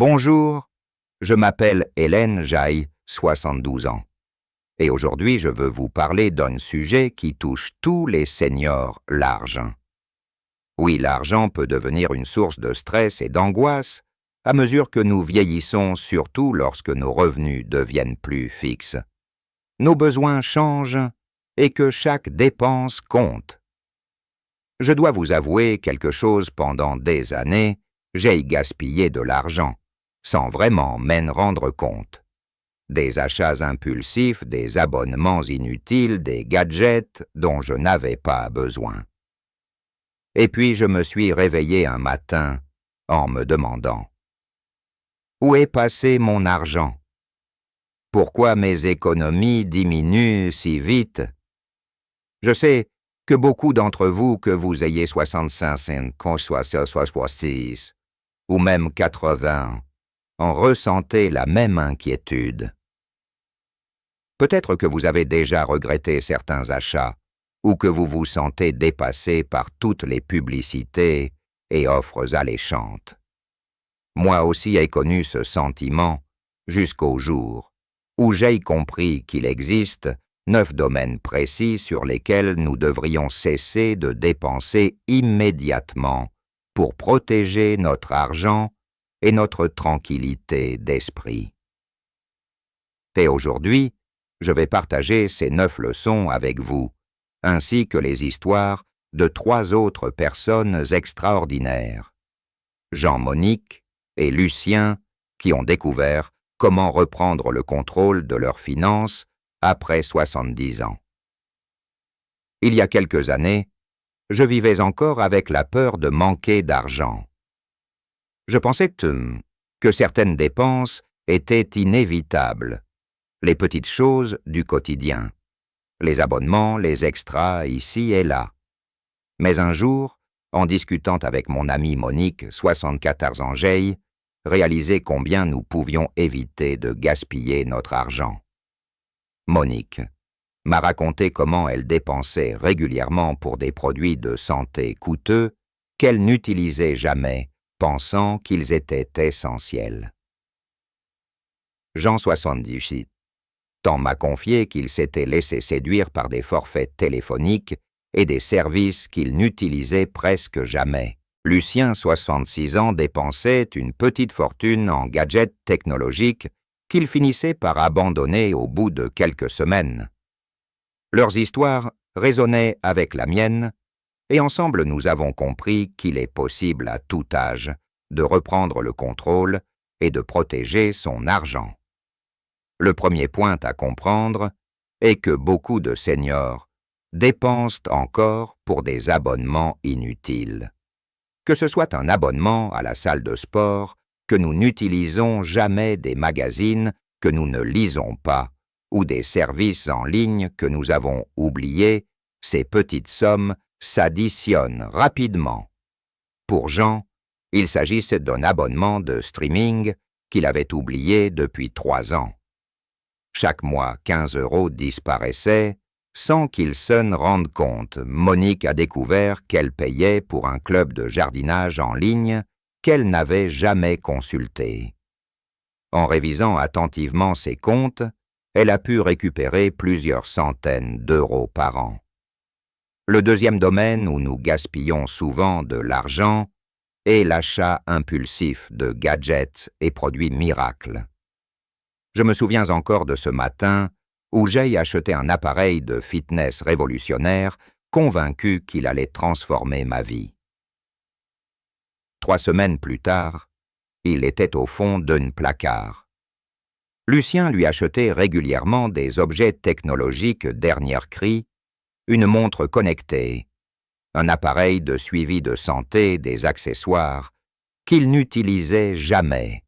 Bonjour, je m'appelle Hélène Jaille, 72 ans. Et aujourd'hui, je veux vous parler d'un sujet qui touche tous les seniors, l'argent. Oui, l'argent peut devenir une source de stress et d'angoisse à mesure que nous vieillissons, surtout lorsque nos revenus deviennent plus fixes. Nos besoins changent et que chaque dépense compte. Je dois vous avouer quelque chose, pendant des années, j'ai gaspillé de l'argent, sans vraiment m'en rendre compte. Des achats impulsifs, des abonnements inutiles, des gadgets dont je n'avais pas besoin. Et puis je me suis réveillé un matin en me demandant: où est passé mon argent? Pourquoi mes économies diminuent si vite? Je sais que beaucoup d'entre vous, que vous ayez 65 ans, 66 ou même 80, en ressentez la même inquiétude. Peut-être que vous avez déjà regretté certains achats, ou que vous vous sentez dépassé par toutes les publicités et offres alléchantes. Moi aussi ai connu ce sentiment jusqu'au jour où j'ai compris qu'il existe 9 domaines précis sur lesquels nous devrions cesser de dépenser immédiatement pour protéger notre argent et notre tranquillité d'esprit. Et aujourd'hui, je vais partager ces 9 leçons avec vous, ainsi que les histoires de 3 autres personnes extraordinaires, Jean-Monique et Lucien, qui ont découvert comment reprendre le contrôle de leurs finances après 70 ans. Il y a quelques années, je vivais encore avec la peur de manquer d'argent. Je pensais que certaines dépenses étaient inévitables, les petites choses du quotidien, les abonnements, les extras ici et là. Mais un jour, en discutant avec mon amie Monique, 74 ans, j'ai réalisé combien nous pouvions éviter de gaspiller notre argent. Monique m'a raconté comment elle dépensait régulièrement pour des produits de santé coûteux qu'elle n'utilisait jamais, pensant qu'ils étaient essentiels. Jean, 78 ans, m'a confié qu'il s'était laissé séduire par des forfaits téléphoniques et des services qu'il n'utilisait presque jamais. Lucien, 66 ans, dépensait une petite fortune en gadgets technologiques qu'il finissait par abandonner au bout de quelques semaines. Leurs histoires résonnaient avec la mienne, et ensemble nous avons compris qu'il est possible à tout âge de reprendre le contrôle et de protéger son argent. Le premier point à comprendre est que beaucoup de seniors dépensent encore pour des abonnements inutiles. Que ce soit un abonnement à la salle de sport, que nous n'utilisons jamais, des magazines que nous ne lisons pas, ou des services en ligne que nous avons oubliés, ces petites sommes s'additionnent rapidement. Pour Jean, il s'agissait d'un abonnement de streaming qu'il avait oublié depuis 3 ans. Chaque mois, 15 € disparaissaient sans qu'il s'en rende compte. Monique a découvert qu'elle payait pour un club de jardinage en ligne qu'elle n'avait jamais consulté. En révisant attentivement ses comptes, elle a pu récupérer plusieurs centaines d'euros par an. Le deuxième domaine où nous gaspillons souvent de l'argent est l'achat impulsif de gadgets et produits miracles. Je me souviens encore de ce matin où j'ai acheté un appareil de fitness révolutionnaire, convaincu qu'il allait transformer ma vie. 3 semaines plus tard, il était au fond d'un placard. Lucien lui achetait régulièrement des objets technologiques dernier cri, une montre connectée, un appareil de suivi de santé, des accessoires, qu'il n'utilisait jamais.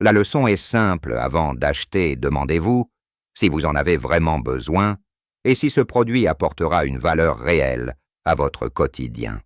La leçon est simple: avant d'acheter, demandez-vous si vous en avez vraiment besoin et si ce produit apportera une valeur réelle à votre quotidien.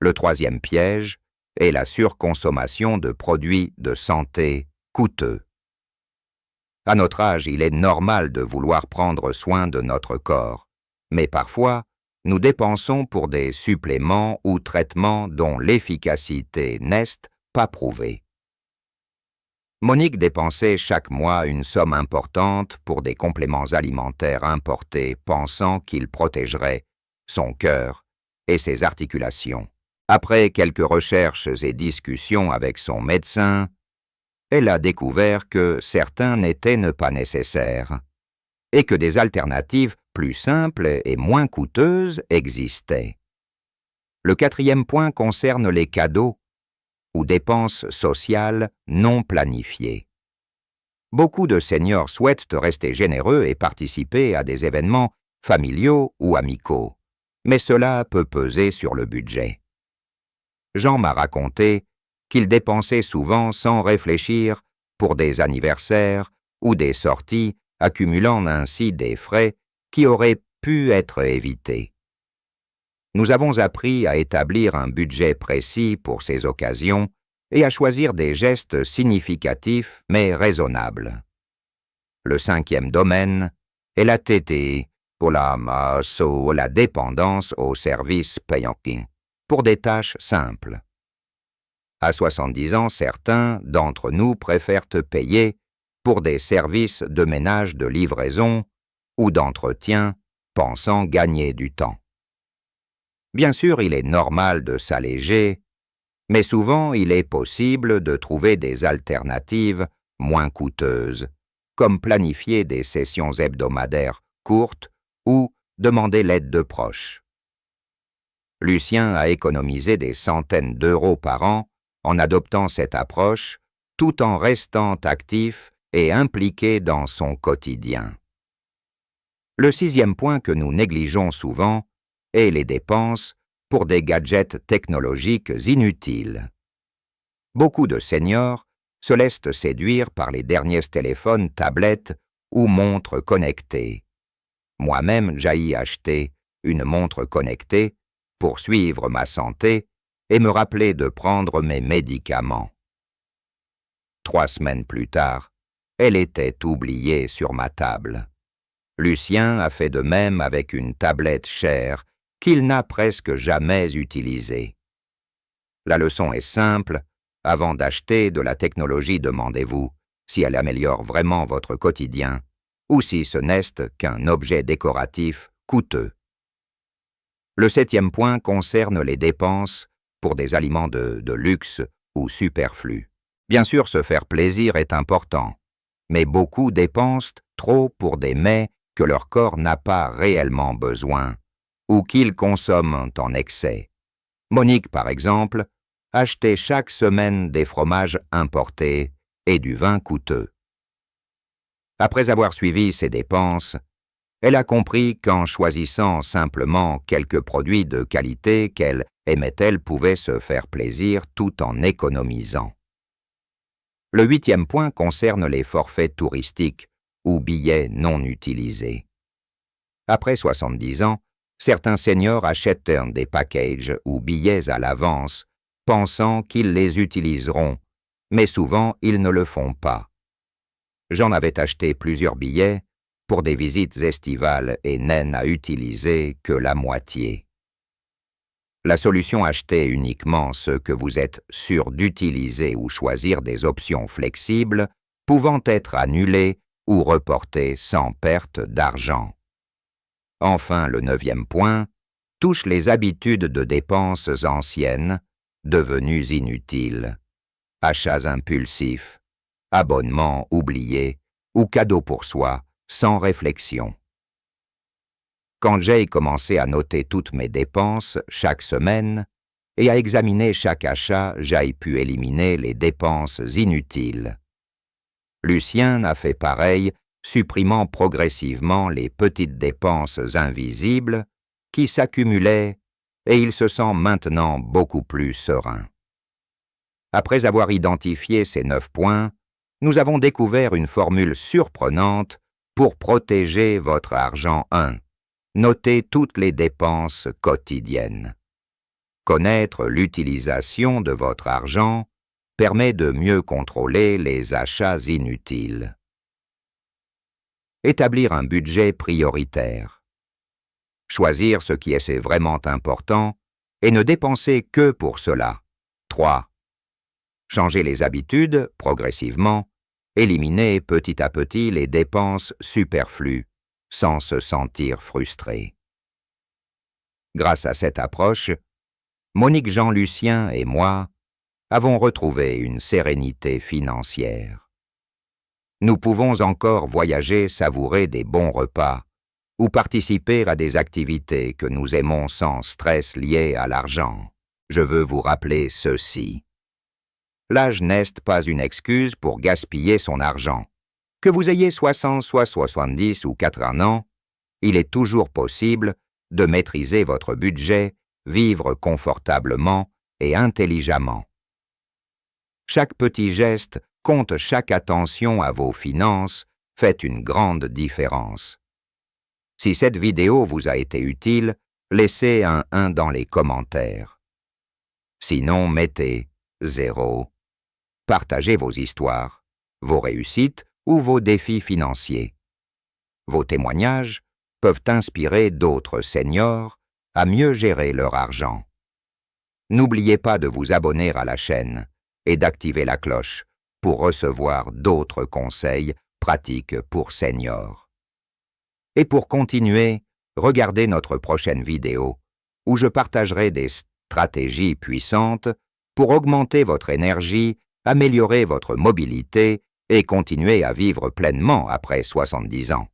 Le troisième piège est la surconsommation de produits de santé coûteux. À notre âge, il est normal de vouloir prendre soin de notre corps, mais parfois, nous dépensons pour des suppléments ou traitements dont l'efficacité n'est pas prouvée. Monique dépensait chaque mois une somme importante pour des compléments alimentaires importés, pensant qu'ils protégeraient son cœur et ses articulations. Après quelques recherches et discussions avec son médecin, elle a découvert que certains n'étaient pas nécessaires et que des alternatives plus simples et moins coûteuses existaient. Le 4e point concerne les cadeaux ou dépenses sociales non planifiées. Beaucoup de seniors souhaitent rester généreux et participer à des événements familiaux ou amicaux, mais cela peut peser sur le budget. Jean m'a raconté qu'il dépensait souvent sans réfléchir pour des anniversaires ou des sorties, accumulant ainsi des frais qui auraient pu être évités. Nous avons appris à établir un budget précis pour ces occasions et à choisir des gestes significatifs mais raisonnables. Le 5e domaine est la TT, pour la dépendance aux services payants, pour des tâches simples. À 70 ans, certains d'entre nous préfèrent payer pour des services de ménage, de livraison ou d'entretien, pensant gagner du temps. Bien sûr, il est normal de s'alléger, mais souvent il est possible de trouver des alternatives moins coûteuses, comme planifier des sessions hebdomadaires courtes ou demander l'aide de proches. Lucien a économisé des centaines d'euros par an en adoptant cette approche, tout en restant actif et impliqué dans son quotidien. Le 6e point que nous négligeons souvent est les dépenses pour des gadgets technologiques inutiles. Beaucoup de seniors se laissent séduire par les derniers téléphones, tablettes ou montres connectées. Moi-même, j'ai acheté une montre connectée pour suivre ma santé et me rappeler de prendre mes médicaments. 3 semaines plus tard, elle était oubliée sur ma table. Lucien a fait de même avec une tablette chère qu'il n'a presque jamais utilisée. La leçon est simple, avant d'acheter de la technologie, demandez-vous si elle améliore vraiment votre quotidien ou si ce n'est qu'un objet décoratif coûteux. Le 7e point concerne les dépenses pour des aliments de luxe ou superflus. Bien sûr, se faire plaisir est important, mais beaucoup dépensent trop pour des mets que leur corps n'a pas réellement besoin ou qu'ils consomment en excès. Monique, par exemple, achetait chaque semaine des fromages importés et du vin coûteux. Après avoir suivi ses dépenses, elle a compris qu'en choisissant simplement quelques produits de qualité qu'elle aimait, elle pouvait se faire plaisir tout en économisant. Le 8e point concerne les forfaits touristiques ou billets non utilisés. Après 70 ans, certains seniors achètent des packages ou billets à l'avance, pensant qu'ils les utiliseront, mais souvent ils ne le font pas. J'en avais acheté plusieurs billets pour des visites estivales et n'en a utilisé que la moitié. La solution, acheter uniquement ce que vous êtes sûr d'utiliser ou choisir des options flexibles pouvant être annulées ou reportées sans perte d'argent. Enfin, le 9e point touche les habitudes de dépenses anciennes, devenues inutiles. Achats impulsifs, abonnements oubliés ou cadeaux pour soi, sans réflexion. Quand j'ai commencé à noter toutes mes dépenses chaque semaine et à examiner chaque achat, j'ai pu éliminer les dépenses inutiles. Lucien a fait pareil, supprimant progressivement les petites dépenses invisibles qui s'accumulaient et il se sent maintenant beaucoup plus serein. Après avoir identifié ces 9 points, nous avons découvert une formule surprenante pour protéger votre argent. 1. Notez toutes les dépenses quotidiennes. Connaître l'utilisation de votre argent permet de mieux contrôler les achats inutiles. Établir un budget prioritaire. Choisir ce qui est vraiment important et ne dépenser que pour cela. 3. Changer les habitudes progressivement Éliminer petit à petit les dépenses superflues, sans se sentir frustré. Grâce à cette approche, Monique Jean-Lucien et moi avons retrouvé une sérénité financière. Nous pouvons encore voyager, savourer des bons repas ou participer à des activités que nous aimons sans stress lié à l'argent. Je veux vous rappeler ceci. L'âge n'est pas une excuse pour gaspiller son argent. Que vous ayez 60, soit 70 ou 80 ans, il est toujours possible de maîtriser votre budget, vivre confortablement et intelligemment. Chaque petit geste compte, chaque attention à vos finances fait une grande différence. Si cette vidéo vous a été utile, laissez un 1 dans les commentaires. Sinon, mettez 0. Partagez vos histoires, vos réussites ou vos défis financiers. Vos témoignages peuvent inspirer d'autres seniors à mieux gérer leur argent. N'oubliez pas de vous abonner à la chaîne et d'activer la cloche pour recevoir d'autres conseils pratiques pour seniors. Et pour continuer, regardez notre prochaine vidéo où je partagerai des stratégies puissantes pour augmenter votre énergie, améliorer votre mobilité et continuer à vivre pleinement après 70 ans.